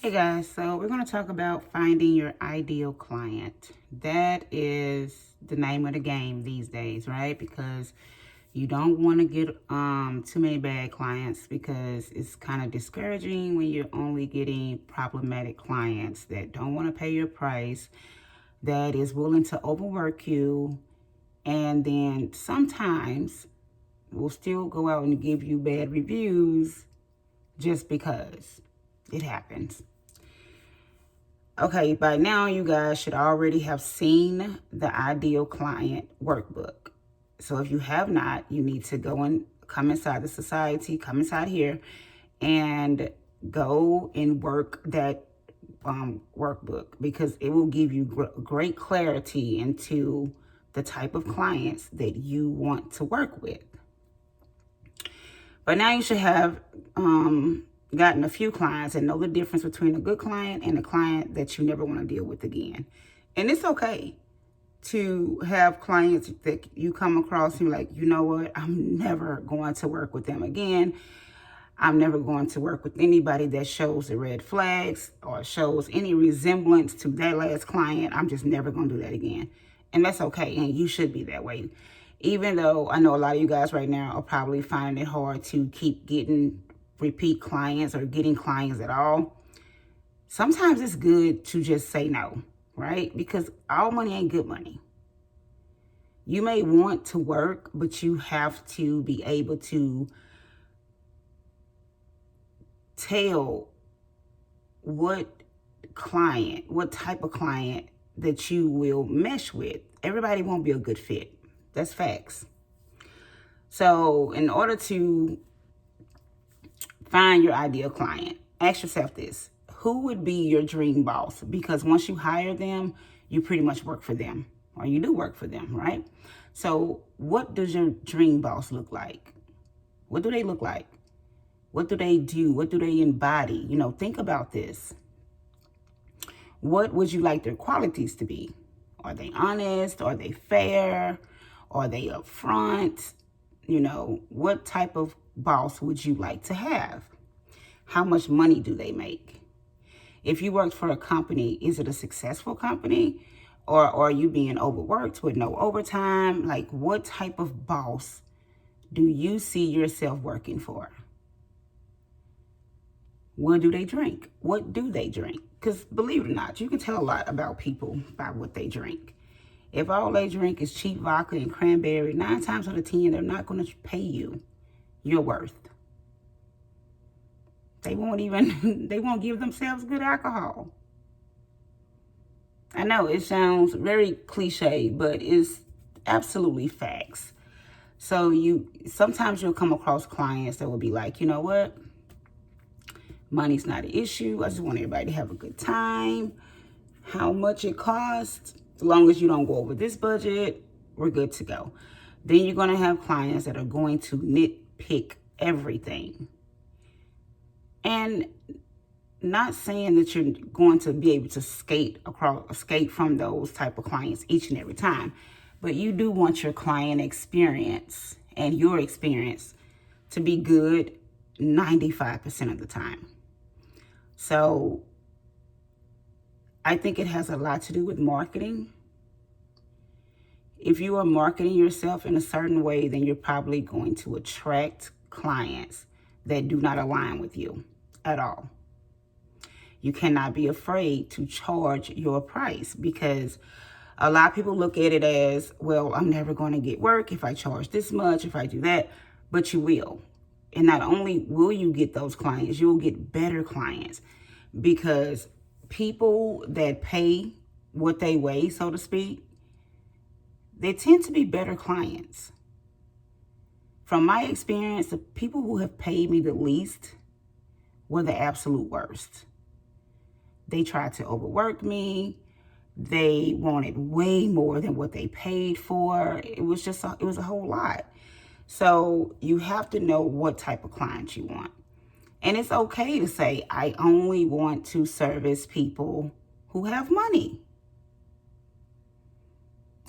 Hey guys, so we're going to talk about finding your ideal client. That is the name of the game these days, right? Because you don't want to get too many bad clients because it's kind of discouraging when you're only getting problematic clients that don't want to pay your price, that is willing to overwork you, and then sometimes will still go out and give you bad reviews just because it happens. Okay, by now you guys should already have seen the ideal client workbook. So if you have not, you need to go and come inside the society, come inside here, and go and work that workbook, because it will give you great clarity into the type of clients that you want to work with. But now you should have gotten a few clients and know the difference between a good client and a client that you never want to deal with again. And it's okay to have clients that you come across and you're like, you know what, I'm never going to work with them again. I'm never going to work with anybody that shows the red flags or shows any resemblance to that last client. I'm just never going to do that again. And that's okay. And you should be that way. Even though I know a lot of you guys right now are probably finding it hard to keep getting repeat clients or getting clients at all. Sometimes it's good to just say no, right? Because all money ain't good money. You may want to work, but you have to be able to tell what type of client that you will mesh with. Everybody won't be a good fit. That's facts. So in order to find your ideal client, ask yourself this: who would be your dream boss? Because once you hire them, you pretty much work for them, or you do work for them, right? So what does your dream boss look like? What do they look like? What do they do? What do they embody? Think about this. What would you like their qualities to be? Are they honest? Are they fair? Are they upfront? What type of boss would you like to have? How much money do they make? If you worked for a company, is it a successful company? Or are you being overworked with no overtime? Like, what type of boss do you see yourself working for? What do they drink? What do they drink? Because believe it or not, you can tell a lot about people by what they drink. If all they drink is cheap vodka and cranberry, 9 times out of 10, they're not going to pay you your worth. They won't give themselves good alcohol. I know it sounds very cliche, but it's absolutely facts. So sometimes you'll come across clients that will be like, you know what? Money's not an issue. I just want everybody to have a good time. How much it costs, as long as you don't go over this budget, we're good to go. Then you're going to have clients that are going to nitpick everything. And not saying that you're going to be able to escape from those type of clients each and every time, but you do want your client experience and your experience to be good 95% of the time. So I think it has a lot to do with marketing. If you are marketing yourself in a certain way, then you're probably going to attract clients that do not align with you at all. You cannot be afraid to charge your price, because a lot of people look at it as, well, I'm never going to get work if I charge this much, if I do that, but you will. And not only will you get those clients, you will get better clients, because people that pay what they weigh, so to speak, they tend to be better clients. From my experience, the people who have paid me the least were the absolute worst. They tried to overwork me. They wanted way more than what they paid for. It was a whole lot. So you have to know what type of client you want. And it's okay to say, I only want to service people who have money.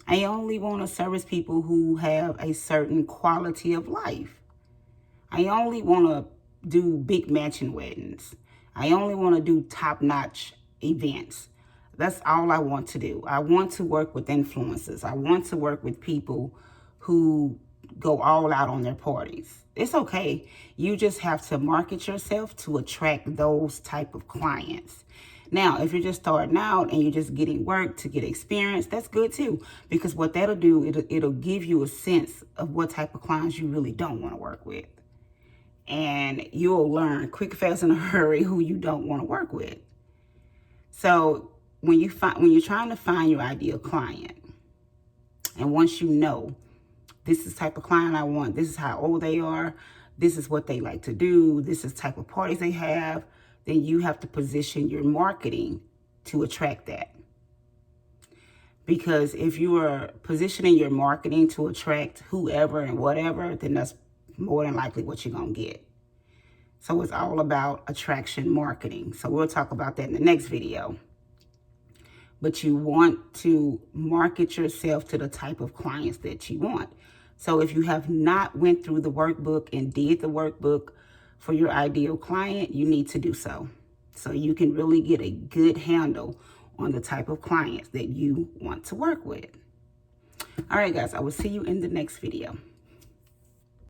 I only want to service people who have a certain quality of life. I only want to do big mansion weddings. I only want to do top-notch events. That's all I want to do. I want to work with influencers. I want to work with people who go all out on their parties. It's okay. You just have to market yourself to attract those type of clients. Now, if you're just starting out and you're just getting work to get experience, that's good too. Because what that'll do, it'll give you a sense of what type of clients you really don't want to work with. And you'll learn quick, fast, in a hurry who you don't want to work with. So when you're trying to find your ideal client, and once you know this is the type of client I want, this is how old they are, this is what they like to do, this is the type of parties they have, then you have to position your marketing to attract that. Because if you are positioning your marketing to attract whoever and whatever, then that's more than likely what you're going to get. So it's all about attraction marketing. So we'll talk about that in the next video. But you want to market yourself to the type of clients that you want. So if you have not went through the workbook and did the workbook for your ideal client, you need to do so. So you can really get a good handle on the type of clients that you want to work with. All right, guys, I will see you in the next video.